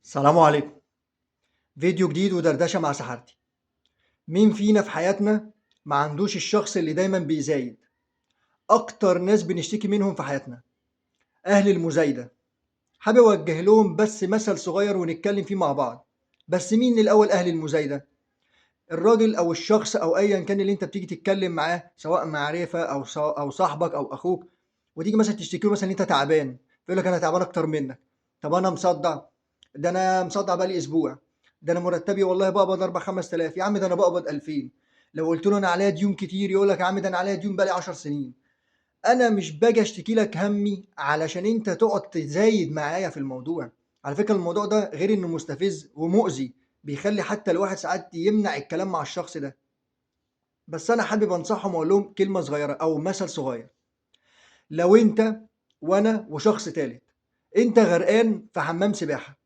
السلام عليكم. فيديو جديد ودردشة مع سحرتي. مين فينا في حياتنا ما عندوش الشخص اللي دايما بيزايد؟ أكتر ناس بنشتكي منهم في حياتنا أهل المزايدة. حابب أوجه لهم بس مثل صغير ونتكلم فيه مع بعض. بس مين الأول أهل المزايدة؟ الراجل أو الشخص أو أيا كان اللي أنت بتيجي تتكلم معاه، سواء معرفة أو صاحبك أو أخوك، وتيجي مثلا تشتكي له مثلا إن أنت تعبان، يقول لك أنا تعبان أكتر منك. طب أنا مصدع، ده أنا مصدع بقالي أسبوع، ده أنا مرتبي والله بقبض 4 5000، يا عم ده أنا بقبض 2000. لو قلت له أنا عليا ديون كتير يقول لك يا عم ده أنا عليا ديون بقالي 10 سنين. أنا مش باجي أشتكي لك همي علشان أنت تقعد تزايد معايا في الموضوع. على فكرة الموضوع ده غير إنه مستفز ومؤذي، بيخلي حتى الواحد ساعات يمنع الكلام مع الشخص ده. بس أنا حابب أنصحهم وأقول لهم كلمة صغيرة أو مثل صغير. لو أنت وأنا وشخص تالت، أنت غرقان في حمام سباحة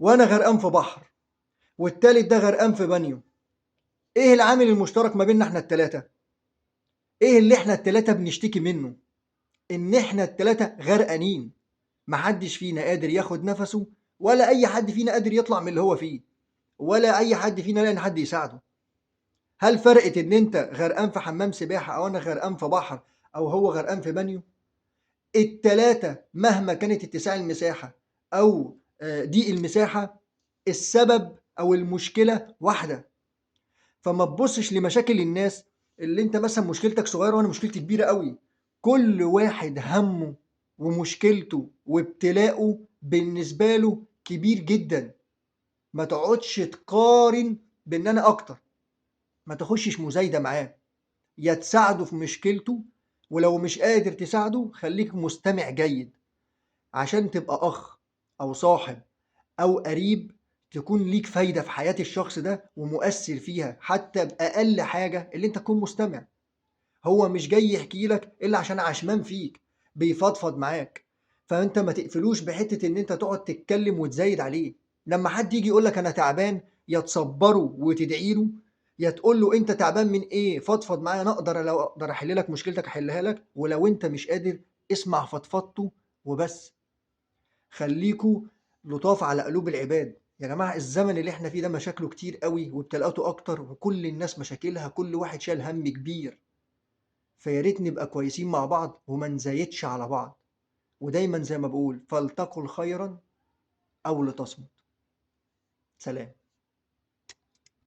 وأنا غرقان في بحر والتالت ده غرقان في بانيو، إيه العامل المشترك ما بيننا إحنا التلاتة؟ إيه اللي إحنا التلاتة بنشتكي منه؟ إن إحنا التلاتة غرقانين، محدش فينا قادر ياخد نفسه، ولا أي حد فينا قادر يطلع من اللي هو فيه، ولا أي حد فينا لاقي حد يساعده. هل فرقت إن أنت غرقان في حمام سباحة أو أنا غرقان في بحر أو هو غرقان في بانيو؟ التلاتة مهما كانت اتساع المساحة أو ضيق المساحة، السبب أو المشكلة واحدة. فما تبصش لمشاكل الناس، اللي أنت مثلا مشكلتك صغيرة وأنا مشكلتي كبيرة قوي. كل واحد همه ومشكلته وابتلاءه بالنسبة له كبير جدا. ما تقعدش تقارن بإن أنا أكتر، ما تخشش مزايدة معاه. يا تساعده في مشكلته، ولو مش قادر تساعده خليك مستمع جيد، عشان تبقى أخ أو صاحب أو قريب، تكون ليك فايدة في حياة الشخص ده ومؤثر فيها حتى بأقل حاجة، اللي أنت تكون مستمع. هو مش جاي يحكي لك إلا عشان عشمان فيك، بيفضفض معاك. فأنت ما تقفلوش بحتة إن أنت تقعد تتكلم وتزايد عليه. لما حد يجي يقول لك أنا تعبان، يا تصبره وتدعي له، يا تقول له أنت تعبان من إيه، فضفض معايا، أنا أقدر، لو أقدر أحل لك مشكلتك أحلها لك، ولو أنت مش قادر اسمع فضفضته وبس. خليكوا لطاف على قلوب العباد يا جماعة. الزمن اللي احنا فيه ده مشاكله كتير قوي وابتلاءاته أكتر، وكل الناس مشاكلها، كل واحد شايل هم كبير. فياريت نبقى كويسين مع بعض وما نزايدش على بعض. ودايما زي ما بقول، فلتقل خيرا أو لتصمت. سلام.